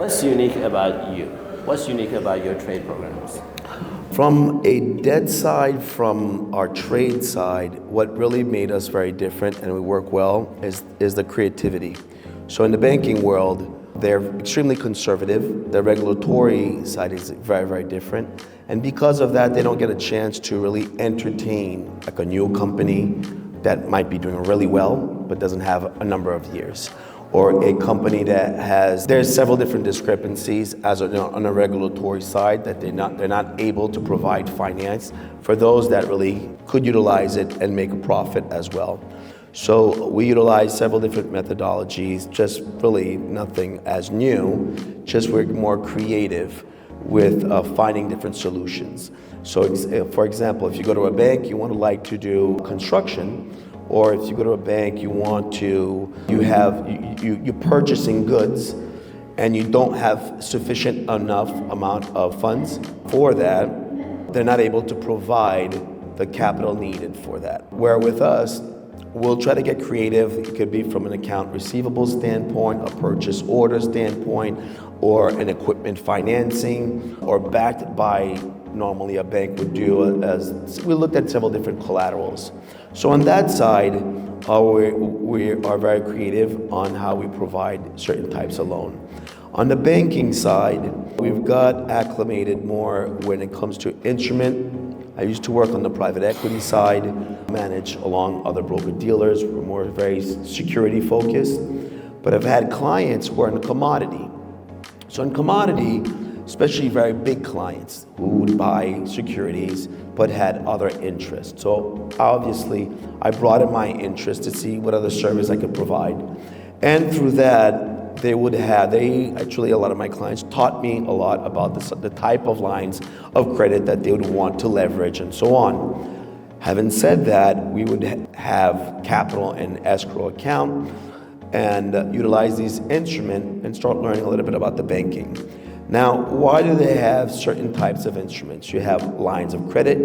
What's unique about you? What's unique about your trade programs? From a debt side, from our trade side, what really made us very different and we work well is the creativity. So in the banking world, they're extremely conservative. The regulatory side is very, very different. And because of that, they don't get a chance to really entertain like a new company that might be doing really well, but doesn't have a number of years. Or a company that there's several different discrepancies on a regulatory side that they're not able to provide finance for those that really could utilize it and make a profit as well. So we utilize several different methodologies, just really nothing as new, just we're more creative with finding different solutions. So for example, if you go to a bank, you want to like to do construction, or if you go to a bank, you're purchasing goods and you don't have sufficient enough amount of funds for that, they're not able to provide the capital needed for that. Where with us, we'll try to get creative. It could be from an account receivable standpoint, a purchase order standpoint, or an equipment financing, or backed by normally a bank would do. As we looked at several different collaterals. So on that side, we are very creative on how we provide certain types of loan. On the banking side, we've got acclimated more when it comes to instrument. I used to work on the private equity side, manage along other broker dealers. We're more very security focused, but I've had clients who are in commodity. So in commodity, especially very big clients who would buy securities but had other interests. So obviously, I brought in my interest to see what other service I could provide. And through that, a lot of my clients taught me a lot about the type of lines of credit that they would want to leverage and so on. Having said that, we would have capital and escrow account and utilize these instruments and start learning a little bit about the banking. Now, why do they have certain types of instruments? You have lines of credit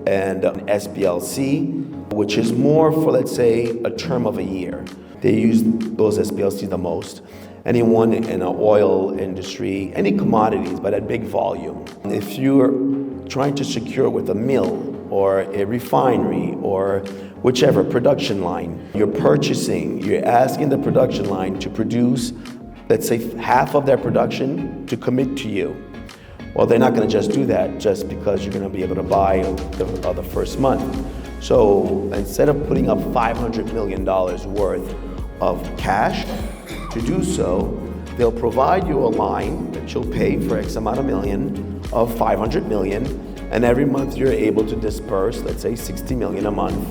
and an SBLC, which is more for, let's say, a term of a year. They use those SBLCs the most. Anyone in the oil industry, any commodities, but at big volume. If you're trying to secure with a mill or a refinery or whichever production line, you're asking the production line to produce, let's say, half of their production to commit to you. Well, they're not going to just do that just because you're going to be able to buy the first month. So instead of putting up $500 million worth of cash, to do so, they'll provide you a line that you'll pay for X amount of million of 500 million, and every month you're able to disperse, let's say, 60 million a month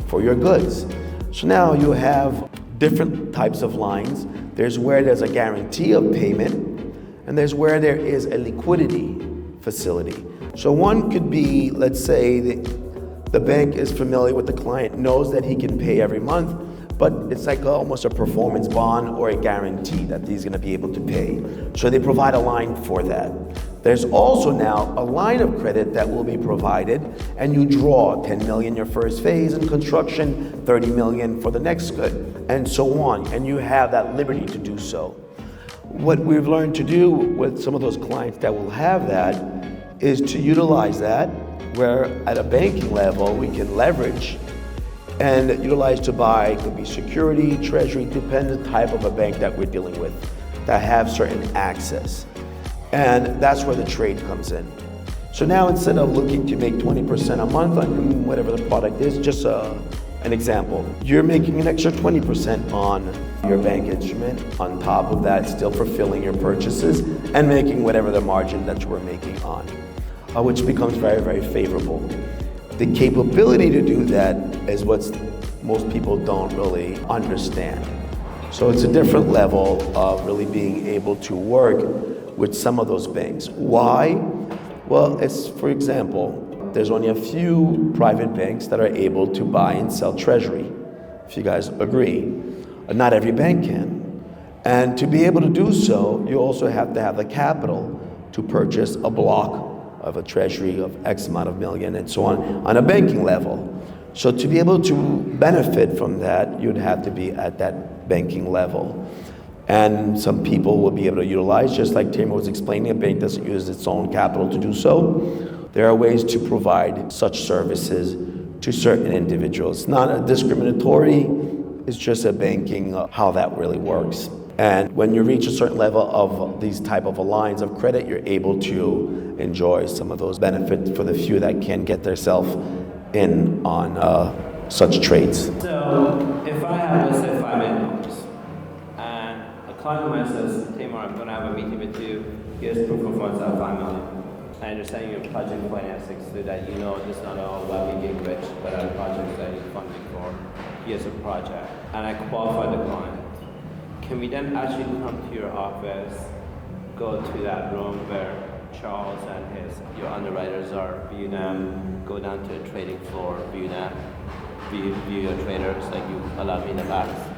for your goods. So now you have different types of lines. There's where there's a guarantee of payment, and there's where there is a liquidity facility. So one could be, let's say, the bank is familiar with the client, knows that he can pay every month, but it's like almost a performance bond or a guarantee that he's going to be able to pay. So they provide a line for that. There's also now a line of credit that will be provided, and you draw 10 million your first phase in construction, 30 million for the next good, and so on. And you have that liberty to do so. What we've learned to do with some of those clients that will have that is to utilize that, where at a banking level we can leverage and utilize to buy, could be security, treasury, depending on the type of a bank that we're dealing with, that have certain access. And that's where the trade comes in. So now instead of looking to make 20% a month on whatever the product is, just an example, you're making an extra 20% on your bank instrument, on top of that still fulfilling your purchases and making whatever the margin that you were making on, which becomes very, very favorable. The capability to do that is what most people don't really understand. So it's a different level of really being able to work with some of those banks. Why? Well, it's, for example, there's only a few private banks that are able to buy and sell treasury, if you guys agree. Not every bank can. And to be able to do so, you also have to have the capital to purchase a block of a treasury of X amount of million and so on a banking level. So to be able to benefit from that, you'd have to be at that banking level. and some people will be able to utilize, just like Tamer was explaining, a bank doesn't use its own capital to do so. There are ways to provide such services to certain individuals. It's not discriminatory, it's just a banking, how that really works. And when you reach a certain level of these type of lines of credit, you're able to enjoy some of those benefits for the few that can get themselves in on such trades. So if I have, let's say, $5 million, and a client of mine says, Tamer, I'm going to have a meeting with you, here's proof of funds of $5 million. I understand your project financing so that you know it's not all about being rich, but are projects that I need funding for. Here's a project. And I qualify the client. Can we then actually come to your office, go to that room where Charles and your underwriters are, view them, go down to the trading floor, view them, view your traders like you allowed me in the past?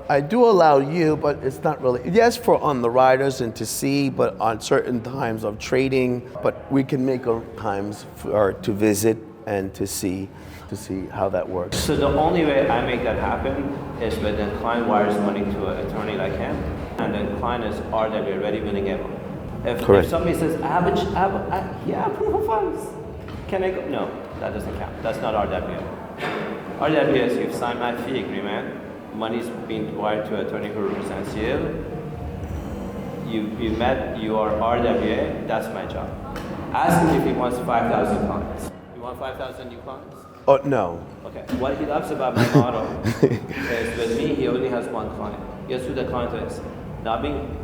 I do allow you, but it's not really, yes, for underwriters and to see, but on certain times of trading, but we can make times to visit and to see how that works. So the only way I make that happen is when the client wires money to an attorney like him, and the client is RWA ready, willing, able. If somebody says, I have proof of funds, can I go? No, that doesn't count. That's not RWA. RWA is you've signed my fee agreement, money's being wired to an attorney who represents you. You met your RWA, that's my job. Ask him if he wants 5,000 clients. You want 5,000 new clients? Oh, no. Okay. What he loves about my model is with me, he only has one client. Guess who the client is? Not being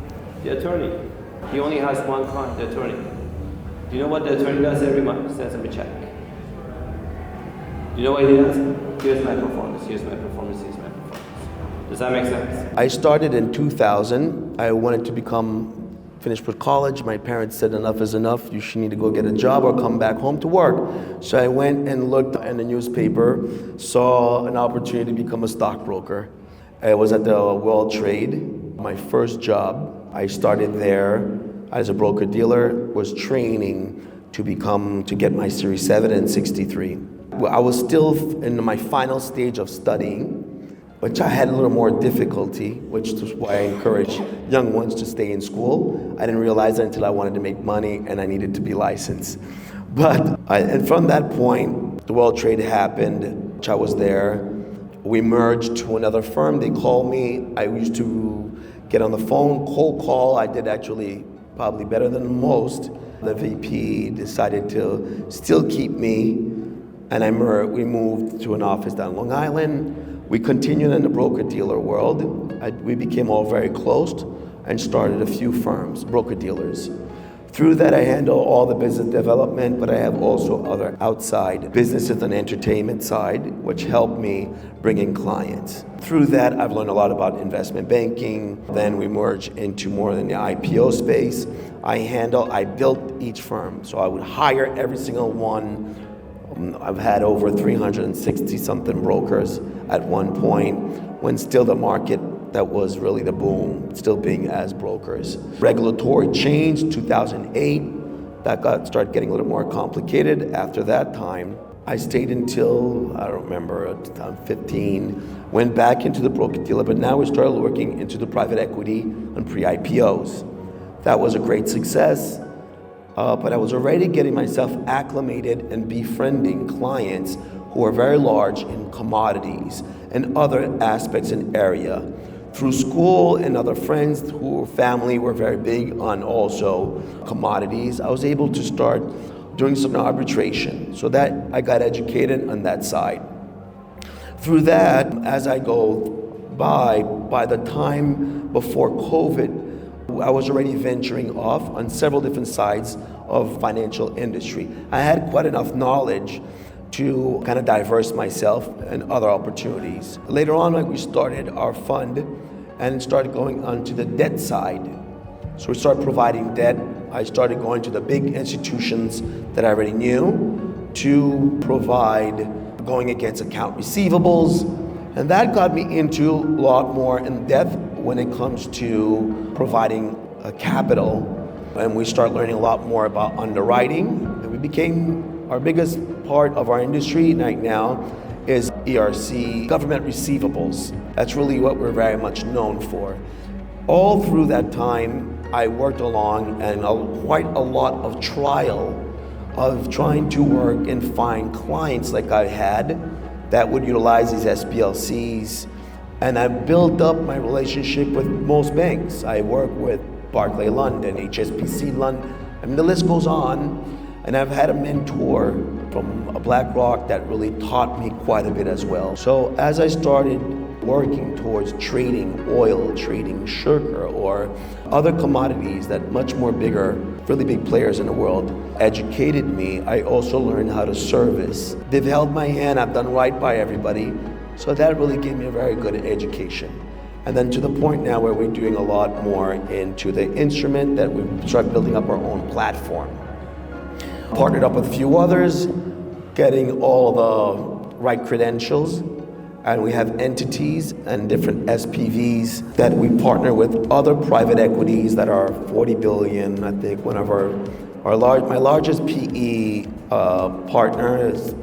the attorney. He only has one client, the attorney. Do you know what the attorney does every month? Sends him a check. Do you know what he does? Here's my performance, here's my performance, here's my performance. Does that make sense? I started in 2000. I wanted to finish with college. My parents said enough is enough. You should need to go get a job or come back home to work. So I went and looked in the newspaper, saw an opportunity to become a stockbroker. I was at the World Trade, my first job. I started there as a broker dealer, was training to get my Series 7 and 63. I was still in my final stage of studying, which I had a little more difficulty, which is why I encourage young ones to stay in school. I didn't realize that until I wanted to make money and I needed to be licensed. And from that point, the World Trade happened, which I was there. We merged to another firm. They called me. I used to get on the phone, cold call. I did actually probably better than most. The VP decided to still keep me, and we moved to an office down Long Island. We continued in the broker-dealer world. We became all very close and started a few firms, broker-dealers. Through that, I handle all the business development, but I have also other outside businesses and entertainment side, which help me bring in clients. Through that, I've learned a lot about investment banking. Then we merged into more in the IPO space. I built each firm. So I would hire every single one. I've had over 360 something brokers at one point, when still the market that was really the boom, still being as brokers. Regulatory change, 2008, that started getting a little more complicated. After that time, I stayed until, I don't remember, 15, went back into the broker-dealer, but now we started working into the private equity and pre-IPOs. That was a great success. But I was already getting myself acclimated and befriending clients who are very large in commodities and other aspects in area. Through school and other friends who family were very big on also commodities, I was able to start doing some arbitration. So that I got educated on that side. Through that, as I go by the time before COVID, I was already venturing off on several different sides of financial industry. I had quite enough knowledge to kind of diverse myself and other opportunities. Later on, we started our fund and started going onto the debt side. So we started providing debt. I started going to the big institutions that I already knew to provide going against account receivables. And that got me into a lot more in depth when it comes to providing capital. And we start learning a lot more about underwriting. And we became, our biggest part of our industry right now is ERC, government receivables. That's really what we're very much known for. All through that time, I worked along and quite a lot of trial of trying to work and find clients like I had that would utilize these SBLCs. And I built up my relationship with most banks. I work with Barclay London, HSBC London, I mean the list goes on. And I've had a mentor from BlackRock that really taught me quite a bit as well. So as I started working towards trading oil, trading sugar, or other commodities that much more bigger, really big players in the world educated me, I also learned how to service. They've held my hand, I've done right by everybody. So that really gave me a very good education. And then to the point now where we're doing a lot more into the instrument that we start building up our own platform. Partnered up with a few others, getting all the right credentials, and we have entities and different SPVs that we partner with other private equities that are 40 billion. I think one of my largest PE partner is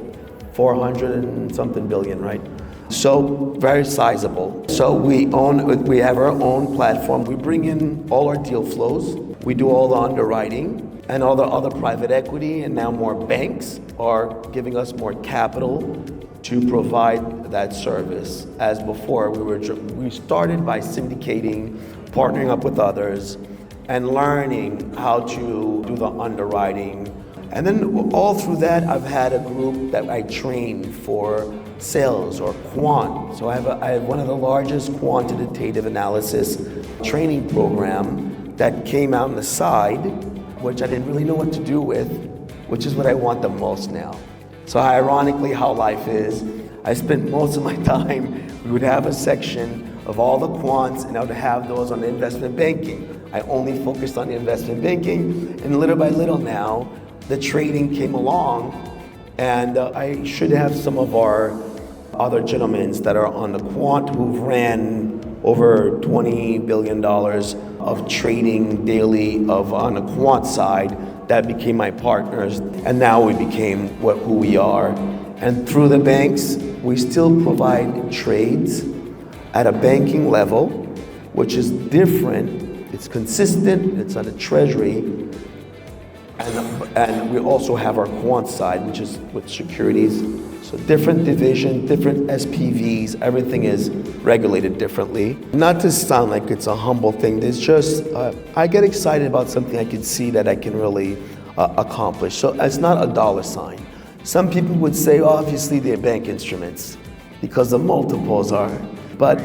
400 and something billion, right? So very sizable. So we have our own platform. We bring in all our deal flows. We do all the underwriting. And all the other private equity and now more banks are giving us more capital to provide that service. As before, we started by syndicating, partnering up with others, and learning how to do the underwriting. And then all through that, I've had a group that I train for sales or quant. So I have one of the largest quantitative analysis training program that came out on the side, which I didn't really know what to do with, which is what I want the most now. So ironically, how life is, I spent most of my time, we would have a section of all the quants, and I would have those on investment banking. I only focused on investment banking, and little by little now, the trading came along, and I should have some of our other gentlemen that are on the quant who've ran over $20 billion of trading daily on the quant side that became my partners, and now we became who we are. And through the banks, we still provide trades at a banking level, which is different, it's consistent, it's on the treasury, and we also have our quant side, which is with securities. So different division, different SPVs, everything is regulated differently. Not to sound like it's a humble thing, it's just, I get excited about something I can see that I can really accomplish. So it's not a dollar sign. Some people would say, obviously they're bank instruments because the multiples are, but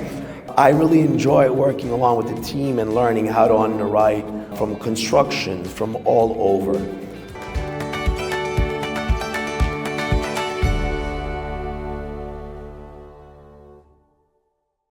I really enjoy working along with the team and learning how to underwrite from construction, from all over.